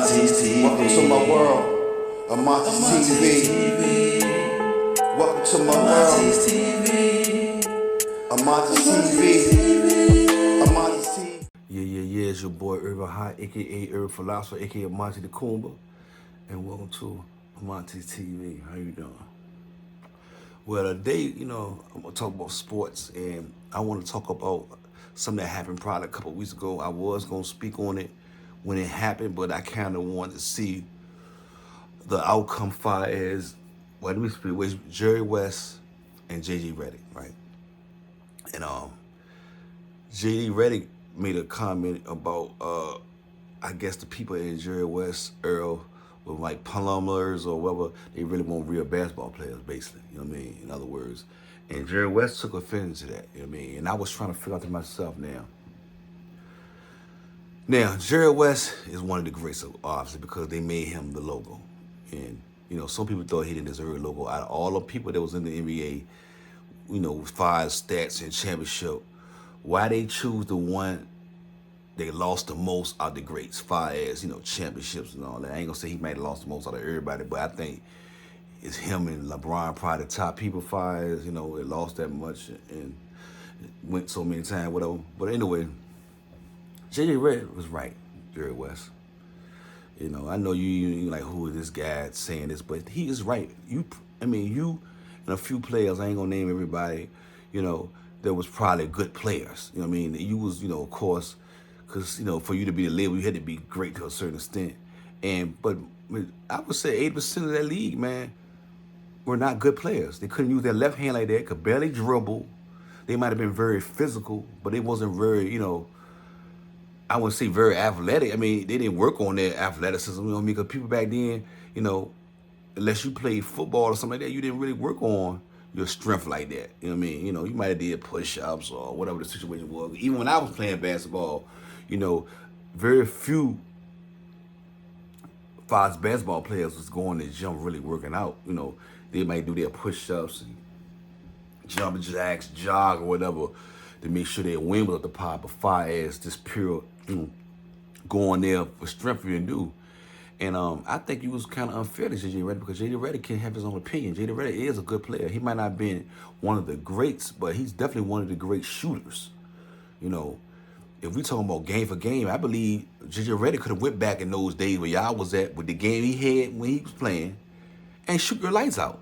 Amontes'TV. Welcome to my world, Amontes'TV. Welcome to my world, Amontes'TV. Amontes'TV. Yeah, it's your boy Irvin Hot, aka Irvin Philosopher, aka Monty the Kumba, and welcome to Amontes'TV. How you doing? Well, today, I'm gonna talk about sports, and I want to talk about something that happened probably a couple of weeks ago. I was gonna speak on it when it happened, but I kind of wanted to see the outcome far as, well, let me speak with Jerry West and JJ Reddick, right? And JD Reddick made a comment about I guess the people in Jerry West Earl were like plumbers or whatever. They really want real basketball players, basically. You know what I mean? In other words. And Jerry West took offense to that. You know what I mean? And I was trying to figure out to myself now. Now, Jerry West is one of the greats, obviously, because they made him the logo. And, some people thought he didn't deserve a logo. Out of all the people that was in the NBA, with 5 stats and championship, why they choose the one they lost the most out of the greats, far as, championships and all that. I ain't gonna say he might have lost the most out of everybody, but I think it's him and LeBron probably the top people far as, they lost that much and went so many times, whatever. But anyway, JJ Reddick was right, Jerry West. I know you like, who is this guy saying this, but he is right. You and a few players, I ain't gonna name everybody, there was probably good players. You know what I mean? You was, of course, because, for you to be the label, you had to be great to a certain extent. But I would say 80% of that league, man, were not good players. They couldn't use their left hand like that, could barely dribble. They might have been very physical, but they wasn't very, I wouldn't say very athletic. I mean, they didn't work on their athleticism, because people back then, unless you played football or something like that, you didn't really work on your strength like that. You know what I mean? You might have did push-ups or whatever the situation was. Even when I was playing basketball, very few fast basketball players was going to the gym really working out. They might do their push-ups and jumping jacks, jog or whatever to make sure their wing was up the pot, but far as just pure, going there for strength you didn't do. And I think it was kind of unfair to JJ Reddick because JJ Reddick can have his own opinion. JJ Reddick is a good player. He might not have been one of the greats, but he's definitely one of the great shooters. If we talking about game for game, I believe JJ Reddick could have went back in those days where y'all was at with the game he had when he was playing and shoot your lights out.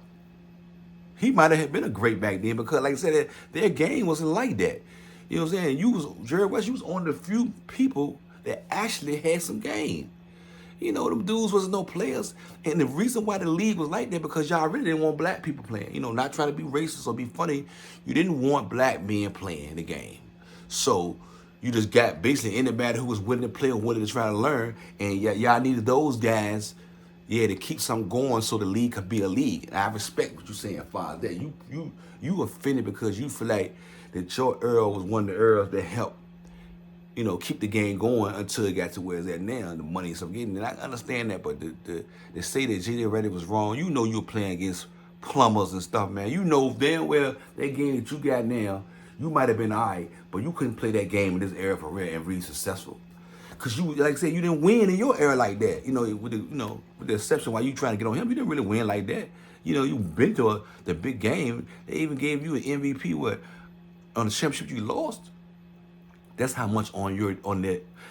He might have been a great back then because, like I said, their game wasn't like that. You know what I'm saying? Jerry West, you was one of the few people that actually had some game. Them dudes wasn't no players. And the reason why the league was like that, because y'all really didn't want black people playing. Not trying to be racist or be funny. You didn't want black men playing the game. So you just got basically anybody who was willing to play or wanted to try to learn. And y'all needed those guys, to keep something going so the league could be a league. And I respect what you're saying, Father. That you offended because you feel like that your Earl was one of the Earls that helped, keep the game going until it got to where it's at now, and the money and stuff getting. And I understand that, but to say that JJ Reddick was wrong, you were playing against plumbers and stuff, man. Damn well that game that you got now, you might have been all right, but you couldn't play that game in this era for real and really successful. Because you, like I said, you didn't win in your era like that. With the exception why you trying to get on him, you didn't really win like that. You've been to the big game. They even gave you an MVP on the championship you lost. That's how much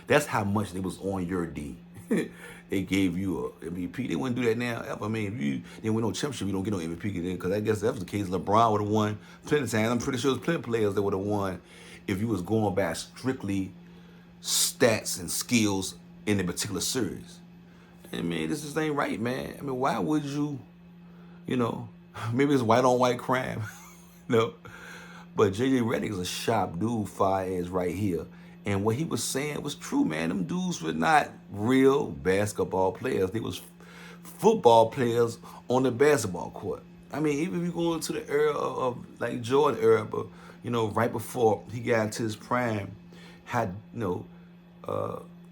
that's how much it was on your D. They gave you a MVP. They wouldn't do that now ever. I mean, if you didn't win no championship, you don't get no MVP then, because I guess if that was the case, LeBron would have won plenty of times. I'm pretty sure there's plenty of players that would have won if you was going by strictly stats and skills in a particular series. I mean, this just ain't right, man. I mean, why would you, maybe it's white on white crime, But JJ Reddick is a sharp dude, far as right here. And what he was saying was true, man. Them dudes were not real basketball players. They was football players on the basketball court. I mean, even if you go into the era of like Jordan era, but, right before he got into his prime, had,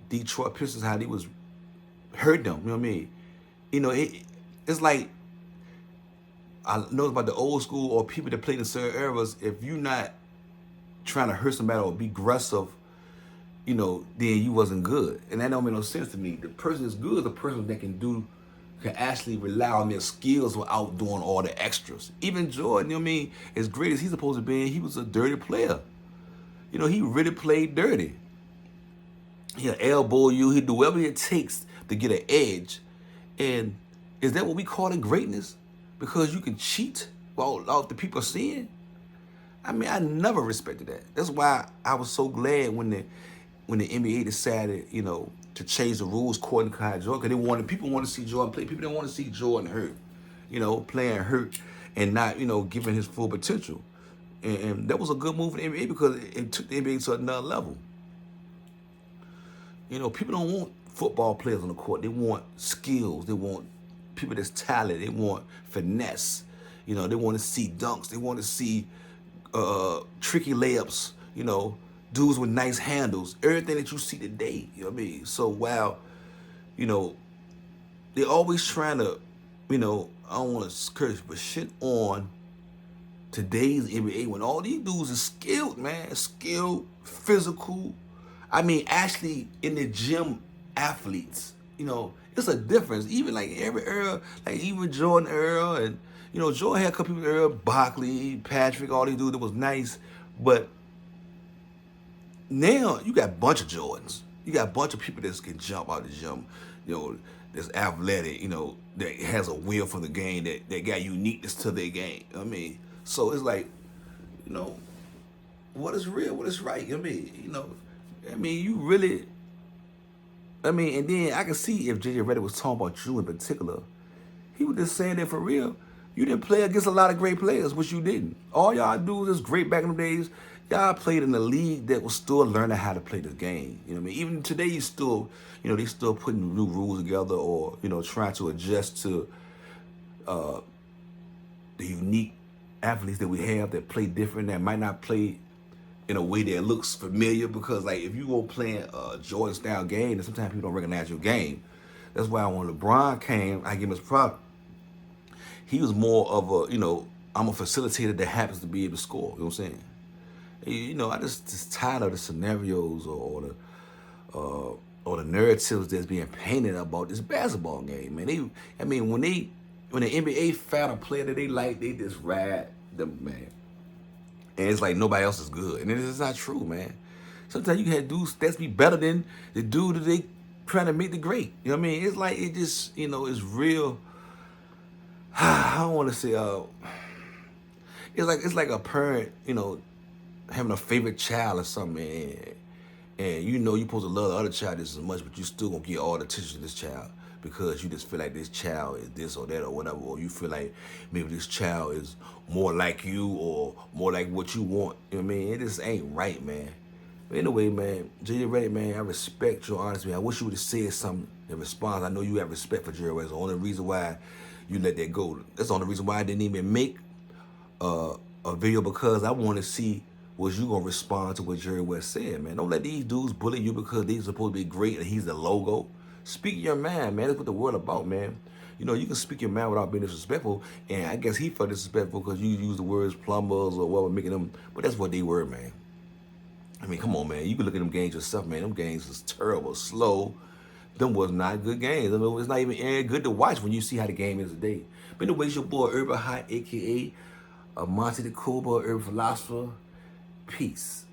Detroit Pistons, how they was hurt them, you know what I mean? It's like, I know about the old school or people that played in certain eras, if you're not trying to hurt somebody or be aggressive, then you wasn't good. And that don't make no sense to me. The person that's good is the person that can actually rely on their skills without doing all the extras. Even Jordan, as great as he's supposed to be, he was a dirty player. He really played dirty. He'll elbow you. He'll do whatever it takes to get an edge. And is that what we call it greatness? Because you can cheat while the people are seeing? I never respected that. That's why I was so glad when the NBA decided, to change the rules according to Kai Jordan. Because people want to see Jordan play. People didn't want to see Jordan hurt, playing hurt and not, giving his full potential. And that was a good move in the NBA because it took the NBA to another level. People don't want football players on the court. They want skills. They want people that's talented. They want finesse. They want to see dunks. They want to see tricky layups. Dudes with nice handles. Everything that you see today. You know what I mean? So while, they're always trying to, I don't want to curse, but shit on today's NBA when all these dudes are skilled, man. Skilled, physical. Actually in the gym athletes, it's a difference. Even like every era, like even Jordan era, and Jordan had a couple people era, Barkley, Patrick, all these dudes that was nice. But now you got a bunch of Jordans. You got a bunch of people that can jump out of the gym, that's athletic, that has a will for the game, that got uniqueness to their game. So it's like, what is real, what is right? You really, and then I can see if JJ Reddick was talking about you in particular, he was just saying that for real. You didn't play against a lot of great players, which you didn't. All y'all dudes is great back in the days. Y'all played in a league that was still learning how to play the game. Even today, you still, they still putting new rules together or, trying to adjust to the unique athletes that we have that play different, that might not play in a way that looks familiar, because like if you go playing a Jordan style game, then sometimes people don't recognize your game. That's why when LeBron came, I give him his props. He was more of a, I'm a facilitator that happens to be able to score. You know what I'm saying? I just tired of the scenarios or the narratives that's being painted about this basketball game, man. When the NBA found a player that they like, they just ride them, man. And it's like nobody else is good. And it's not true, man. Sometimes you can have dudes that's be better than the dude that they trying to make the great. You know what I mean? It's like, it just, it's real. I don't want to say, it's like a parent, having a favorite child or something. And you're supposed to love the other child just as much, but you still gonna get all the attention to this child because you just feel like this child is this or that or whatever, or you feel like maybe this child is more like you or more like what you want. You know what I mean? It just ain't right, man. But anyway, man, JJ Reddick, man, I respect your honesty. I wish you would have said something in response. I know you have respect for Jerry West. The only reason why you let that go. That's the only reason why I didn't even make a video, because I want to see was you gonna respond to what Jerry West said, man. Don't let these dudes bully you because they're supposed to be great and he's the logo. Speak your mind, man. That's what the world about, man. You can speak your mind without being disrespectful, and I guess he felt disrespectful because you use the words plumbers or whatever, making them, but that's what they were, man. Come on, man. You can look at them games yourself, man. Them games was terrible, slow. Them was not good games. It's not even good to watch when you see how the game is today. But anyway, it's your boy Urban Hot, a.k.a. Amontes'TV, Urban Philosopher. Peace.